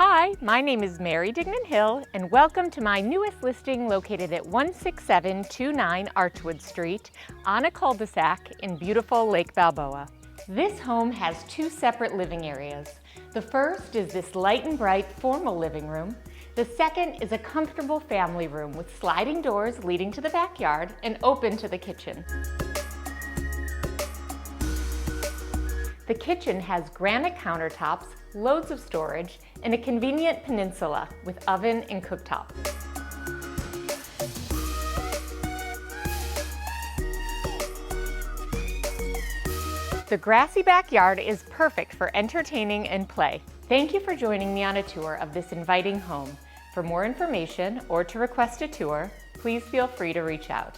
Hi, my name is Mary Dignan-Hill, and welcome to my newest listing located at 16729 Archwood Street on a cul-de-sac in beautiful Lake Balboa. This home has two separate living areas. The first is this light and bright formal living room. The second is a comfortable family room with sliding doors leading to the backyard and open to the kitchen. The kitchen has granite countertops, loads of storage, and a convenient peninsula with oven and cooktop. The grassy backyard is perfect for entertaining and play. Thank you for joining me on a tour of this inviting home. For more information or to request a tour, please feel free to reach out.